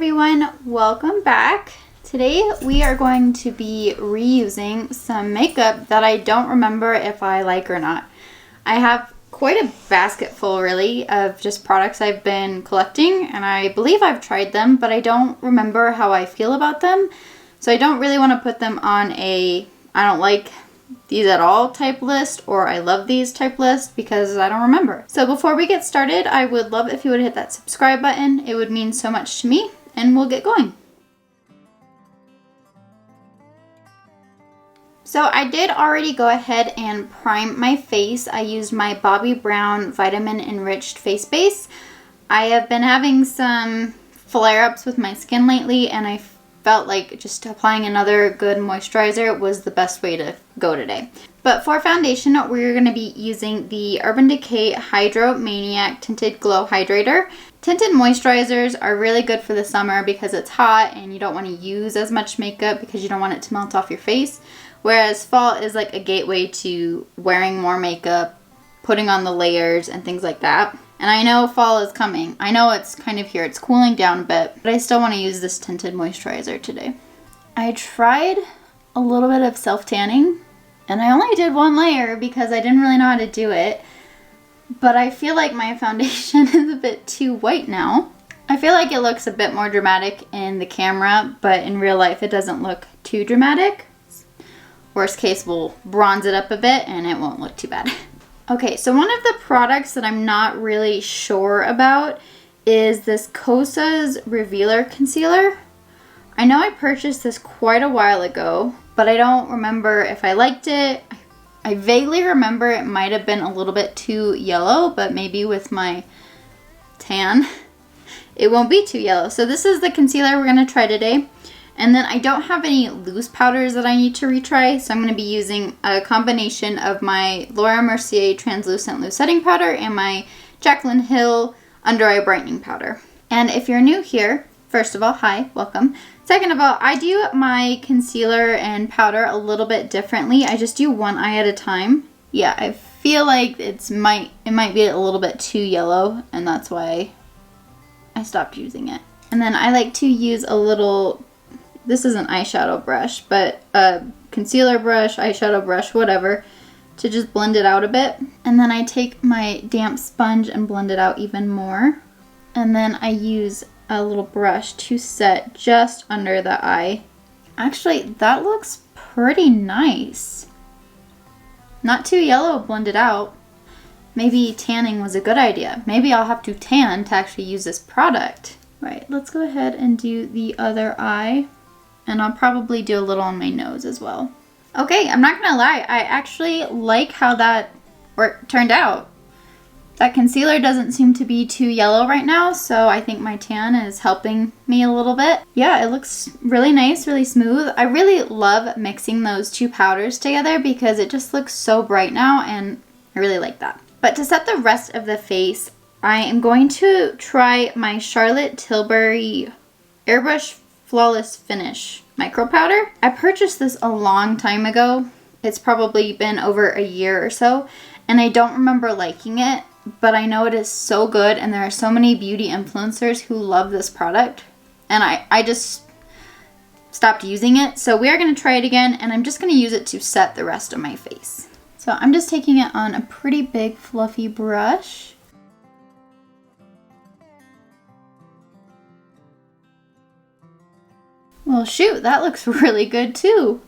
everyone, welcome back. Today we are going to be reusing some makeup that I don't remember if I like or not. I have quite a basket full really of just products I've been collecting, and I believe I've tried them, but I don't remember how I feel about them. So I don't really want to put them on a I don't like these at all type list or I love these type list because I don't remember. So before we get started, I would love if you would hit that subscribe button. It would mean so much to me, and we'll get going. So I did already go ahead and prime my face. I used my Bobbi Brown Vitamin Enriched face base. I have been having some flare-ups with my skin lately, and I felt like just applying another good moisturizer was the best way to go today. But for foundation, we're going to be using the Urban Decay Hydromaniac Tinted Glow Hydrator. Tinted moisturizers are really good for the summer because it's hot and you don't want to use as much makeup because you don't want it to melt off your face. Whereas fall is like a gateway to wearing more makeup, putting on the layers and things like that. And I know fall is coming. I know it's kind of here. It's cooling down a bit, but I still want to use this tinted moisturizer today. I tried a little bit of self-tanning, and I only did one layer because I didn't really know how to do it. But I feel like my foundation is a bit too white now. I feel like it looks a bit more dramatic in the camera, but in real life it doesn't look too dramatic. Worst case, we'll bronze it up a bit and it won't look too bad. Okay, so one of the products that I'm not really sure about is this Kosas Revealer Concealer. I know I purchased this quite a while ago, but I don't remember if I liked it. I vaguely remember it might have been a little bit too yellow, but maybe with my tan, it won't be too yellow. So this is the concealer we're gonna try today. And then I don't have any loose powders that I need to retry, so I'm going to be using a combination of my Laura Mercier Translucent Loose Setting Powder and my Jaclyn Hill Under Eye Brightening Powder. And if you're new here, first of all, hi, welcome. Second of all, I do my concealer and powder a little bit differently. I just do one eye at a time. Yeah, I feel like it might be a little bit too yellow, and that's why I stopped using it. And then I like to use a little... This is an eyeshadow brush, but a concealer brush, eyeshadow brush, whatever, to just blend it out a bit. And then I take my damp sponge and blend it out even more. And then I use a little brush to set just under the eye. Actually, that looks pretty nice. Not too yellow blended out. Maybe tanning was a good idea. Maybe I'll have to tan to actually use this product. Right, let's go ahead and do the other eye. And I'll probably do a little on my nose as well. Okay, I'm not gonna lie, I actually like how that turned out. That concealer doesn't seem to be too yellow right now, so I think my tan is helping me a little bit. Yeah, it looks really nice, really smooth. I really love mixing those two powders together because it just looks so bright now, and I really like that. But to set the rest of the face, I am going to try my Charlotte Tilbury Airbrush Flawless Finish Micro Powder. I purchased this a long time ago. It's probably been over a year or so, and I don't remember liking it, but I know it is so good, and there are so many beauty influencers who love this product, and I just stopped using it. So we are going to try it again, and I'm just going to use it to set the rest of my face. So I'm just taking it on a pretty big fluffy brush. Well, shoot, that looks really good too.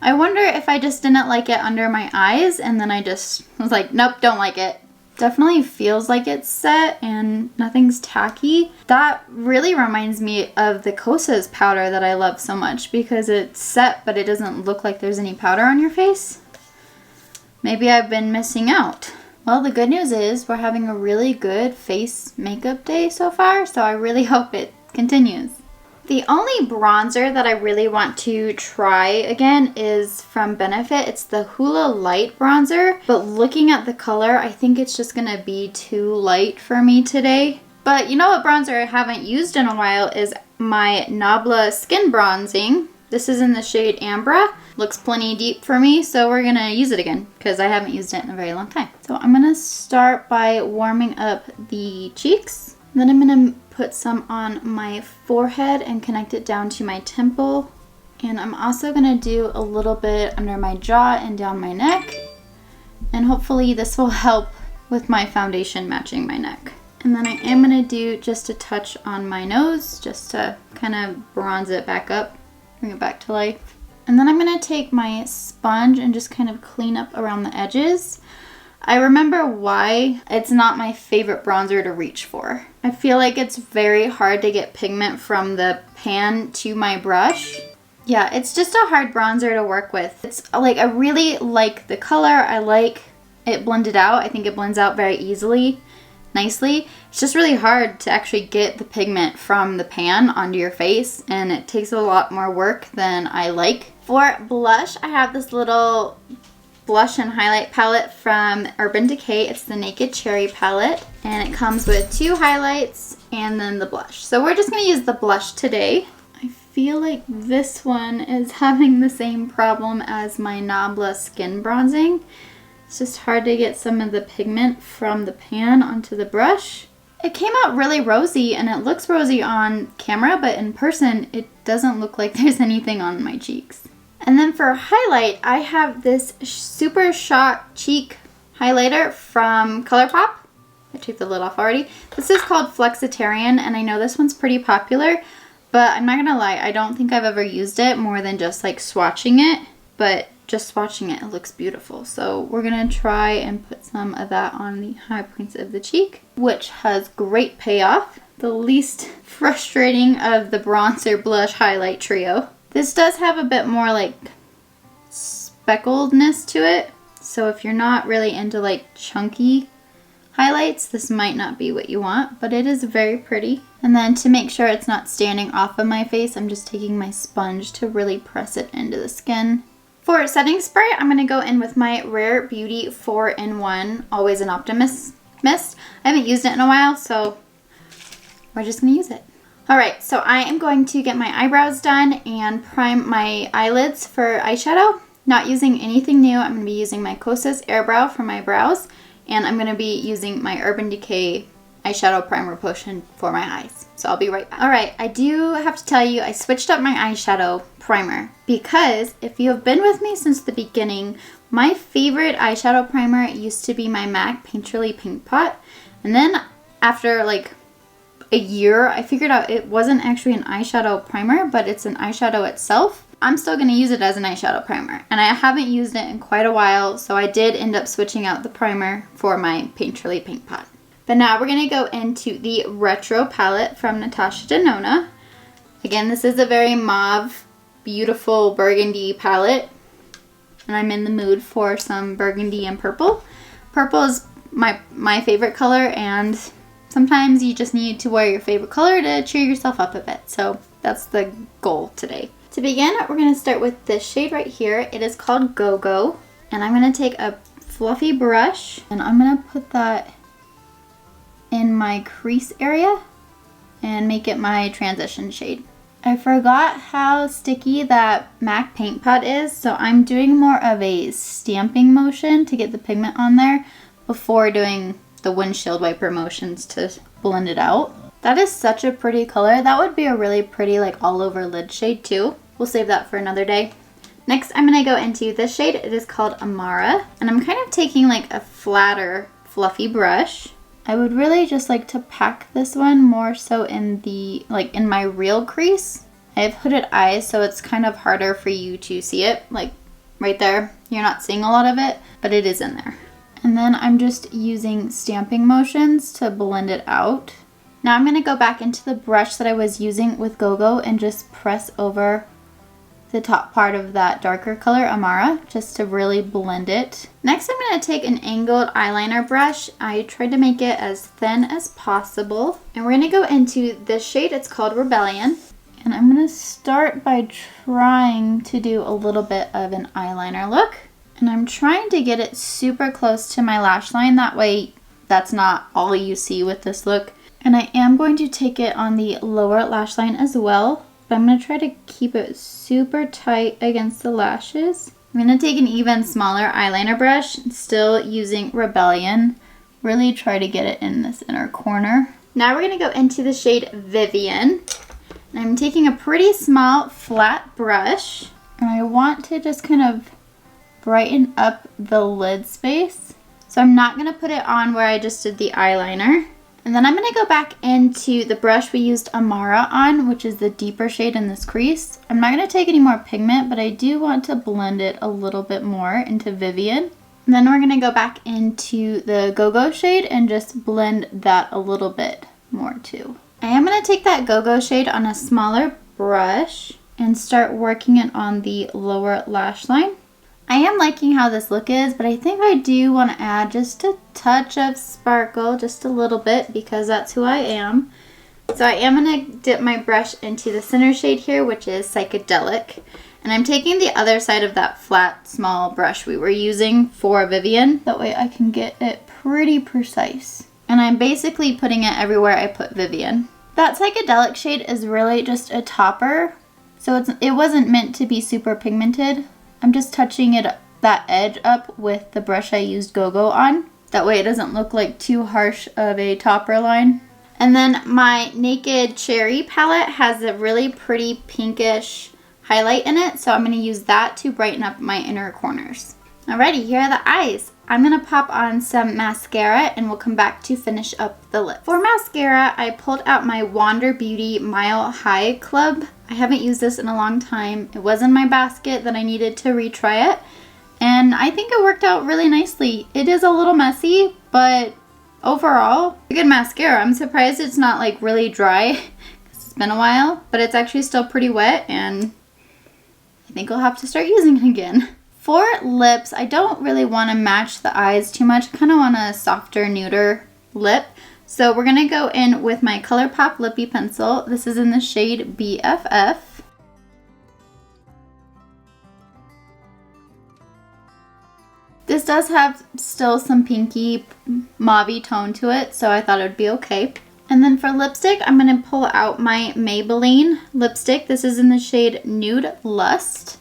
I wonder if I just didn't like it under my eyes and then I just was like, nope, don't like it. Definitely feels like it's set and nothing's tacky. That really reminds me of the Kosas powder that I love so much because it's set but it doesn't look like there's any powder on your face. Maybe I've been missing out. Well, the good news is we're having a really good face makeup day so far, so I really hope it continues. The only bronzer that I really want to try again is from Benefit. It's the Hula Light Bronzer, but looking at the color, I think it's just gonna be too light for me today. But you know what bronzer I haven't used in a while is my Nabla Skin Bronzing. This is in the shade Ambra. Looks plenty deep for me, so we're gonna use it again because I haven't used it in a very long time. So I'm gonna start by warming up the cheeks. Then I'm going to put some on my forehead and connect it down to my temple. And I'm also going to do a little bit under my jaw and down my neck. And hopefully this will help with my foundation matching my neck. And then I am going to do just a touch on my nose just to kind of bronze it back up, bring it back to life. And then I'm going to take my sponge and just kind of clean up around the edges. I remember why it's not my favorite bronzer to reach for. I feel like it's very hard to get pigment from the pan to my brush. Yeah, it's just a hard bronzer to work with. It's like, I really like the color. I like it blended out. I think it blends out very easily, nicely. It's just really hard to actually get the pigment from the pan onto your face, and it takes a lot more work than I like. For blush, I have this little blush and highlight palette from Urban Decay. It's the Naked Cherry palette, and it comes with 2 highlights and then the blush. So we're just going to use the blush today. I feel like this one is having the same problem as my Nabla skin bronzing. It's just hard to get some of the pigment from the pan onto the brush. It came out really rosy, and it looks rosy on camera, but in person it doesn't look like there's anything on my cheeks. And then for a highlight, I have this Super Shot Cheek highlighter from Colourpop. I took the lid off already. This is called Flexitarian, and I know this one's pretty popular, but I'm not gonna lie, I don't think I've ever used it more than just like swatching it, but just swatching it, it looks beautiful. So we're gonna try and put some of that on the high points of the cheek, which has great payoff. The least frustrating of the bronzer, blush, highlight trio. This does have a bit more like speckledness to it. So if you're not really into like chunky highlights, this might not be what you want, but it is very pretty. And then to make sure it's not standing off of my face, I'm just taking my sponge to really press it into the skin. For setting spray, I'm going to go in with my Rare Beauty 4-in-1 Always an Optimist mist. I haven't used it in a while, so we're just going to use it. Alright, so I am going to get my eyebrows done and prime my eyelids for eyeshadow. Not using anything new. I'm going to be using my Kosas Air Brow for my brows, and I'm going to be using my Urban Decay eyeshadow primer potion for my eyes. So I'll be right back. Alright, I do have to tell you, I switched up my eyeshadow primer because if you have been with me since the beginning, my favorite eyeshadow primer used to be my MAC Painterly Pink Pot, and then after like a year, I figured out it wasn't actually an eyeshadow primer, but it's an eyeshadow itself. I'm still going to use it as an eyeshadow primer, and I haven't used it in quite a while, so I did end up switching out the primer for my Painterly Pink Pot. But now we're going to go into the Retro palette from Natasha Denona. Again, this is a very mauve, beautiful burgundy palette, and I'm in the mood for some burgundy and purple. Purple is my favorite color, and sometimes you just need to wear your favorite color to cheer yourself up a bit. So that's the goal today. To begin, we're going to start with this shade right here. It is called Go Go. And I'm going to take a fluffy brush and I'm going to put that in my crease area and make it my transition shade. I forgot how sticky that MAC paint pot is, so I'm doing more of a stamping motion to get the pigment on there before doing the windshield wiper motions to blend it out. That is such a pretty color. That would be a really pretty like all over lid shade too. We'll save that for another day. Next, I'm going to go into this shade. It is called Amara, and I'm kind of taking like a flatter fluffy brush. I would really just like to pack this one more so in the in my real crease. I have hooded eyes, so it's kind of harder for you to see it. Like right there, you're not seeing a lot of it, but it is in there. And then I'm just using stamping motions to blend it out. Now I'm going to go back into the brush that I was using with Go Go and just press over the top part of that darker color, Amara, just to really blend it. Next, I'm going to take an angled eyeliner brush. I tried to make it as thin as possible. And we're going to go into this shade. It's called Rebellion. And I'm going to start by trying to do a little bit of an eyeliner look. And I'm trying to get it super close to my lash line. That way, that's not all you see with this look. And I am going to take it on the lower lash line as well. But I'm going to try to keep it super tight against the lashes. I'm going to take an even smaller eyeliner brush, still using Rebellion. Really try to get it in this inner corner. Now we're going to go into the shade Vivian. And I'm taking a pretty small flat brush. And I want to just kind of brighten up the lid space. So I'm not going to put it on where I just did the eyeliner. And then I'm going to go back into the brush we used Amara on, which is the deeper shade in this crease. I'm not going to take any more pigment, but I do want to blend it a little bit more into Vivian. And then we're going to go back into the Go-Go shade and just blend that a little bit more too. I am going to take that Go-Go shade on a smaller brush and start working it on the lower lash line. I am liking how this look is, but I think I do want to add just a touch of sparkle, just a little bit, because that's who I am. So I am going to dip my brush into the center shade here, which is Psychedelic. And I'm taking the other side of that flat, small brush we were using for Vivian. That way I can get it pretty precise. And I'm basically putting it everywhere I put Vivian. That Psychedelic shade is really just a topper. So it wasn't meant to be super pigmented. I'm just touching that edge up with the brush I used Go-Go on. That way it doesn't look like too harsh of a topper line. And then my Naked Cherry palette has a really pretty pinkish highlight in it. So I'm going to use that to brighten up my inner corners. Alrighty, here are the eyes. I'm going to pop on some mascara and we'll come back to finish up the lip. For mascara, I pulled out my Wander Beauty Mile High Club. I haven't used this in a long time. It was in my basket that I needed to retry it. And I think it worked out really nicely. It is a little messy, but overall, a good mascara. I'm surprised it's not like really dry because it's been a while, but it's actually still pretty wet and I think I'll have to start using it again. For lips, I don't really want to match the eyes too much. I kind of want a softer, nuder lip. So we're going to go in with my Colourpop Lippie pencil. This is in the shade BFF. This does have still some pinky mauve tone to it, so I thought it would be okay. And then for lipstick, I'm going to pull out my Maybelline lipstick. This is in the shade Nude Lust.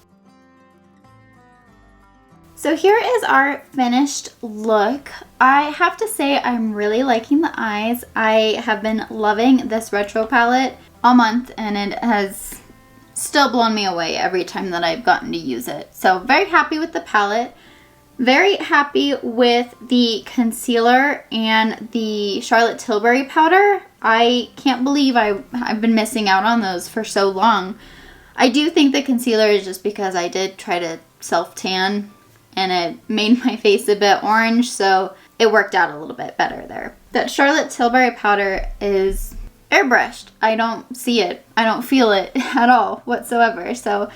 So here is our finished look. I have to say I'm really liking the eyes. I have been loving this retro palette all month and it has still blown me away every time that I've gotten to use it. So very happy with the palette. Very happy with the concealer and the Charlotte Tilbury powder. I can't believe I've been missing out on those for so long. I do think the concealer is just because I did try to self-tan and it made my face a bit orange, so it worked out a little bit better there. That Charlotte Tilbury powder is airbrushed. I don't see it. I don't feel it at all whatsoever, so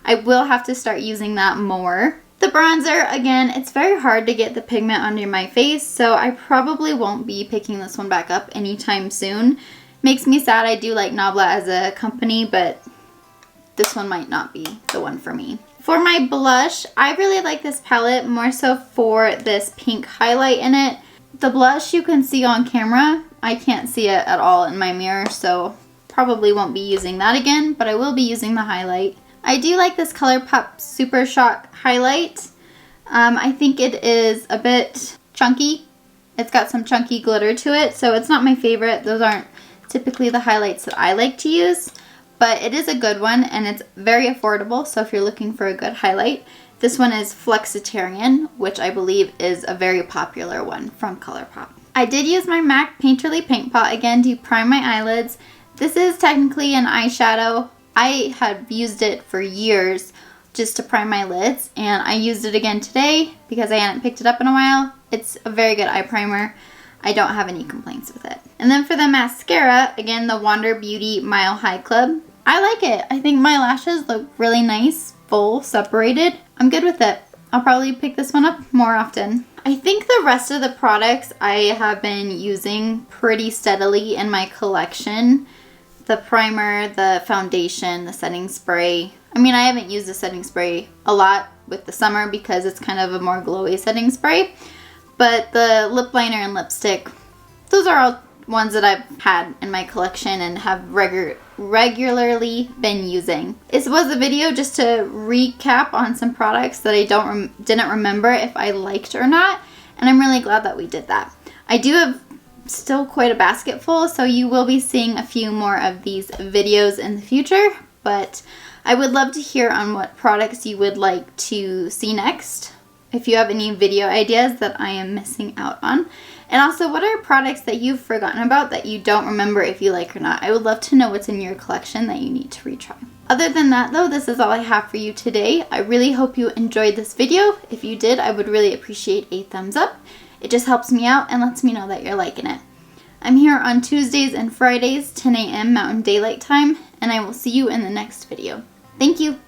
I will have to start using that more. The bronzer, again, it's very hard to get the pigment under my face, so I probably won't be picking this one back up anytime soon. Makes me sad. I do like Nabla as a company, but this one might not be the one for me. For my blush, I really like this palette more so for this pink highlight in it. The blush you can see on camera. I can't see it at all in my mirror, so probably won't be using that again, but I will be using the highlight. I do like this Colourpop Super Shock highlight. I think it is a bit chunky. It's got some chunky glitter to it, so it's not my favorite. Those aren't typically the highlights that I like to use. But it is a good one and it's very affordable, so if you're looking for a good highlight, this one is Flexitarian, which I believe is a very popular one from Colourpop. I did use my MAC Painterly Paint Pot again to prime my eyelids. This is technically an eyeshadow. I have used it for years just to prime my lids, and I used it again today because I hadn't picked it up in a while. It's a very good eye primer. I don't have any complaints with it. And then for the mascara, again, the Wander Beauty Mile High Club. I like it. I think my lashes look really nice, full, separated. I'm good with it. I'll probably pick this one up more often. I think the rest of the products I have been using pretty steadily in my collection. The primer, the foundation, the setting spray. I mean, I haven't used the setting spray a lot with the summer because it's kind of a more glowy setting spray. But the lip liner and lipstick, those are all ones that I've had in my collection and have regularly been using. This was a video just to recap on some products that I didn't remember if I liked or not, and I'm really glad that we did that. I do have still quite a basket full, so you will be seeing a few more of these videos in the future, but I would love to hear on what products you would like to see next, if you have any video ideas that I am missing out on. And also, what are products that you've forgotten about that you don't remember if you like or not? I would love to know what's in your collection that you need to retry. Other than that though, this is all I have for you today. I really hope you enjoyed this video. If you did, I would really appreciate a thumbs up. It just helps me out and lets me know that you're liking it. I'm here on Tuesdays and Fridays, 10 a.m. Mountain Daylight Time, and I will see you in the next video. Thank you!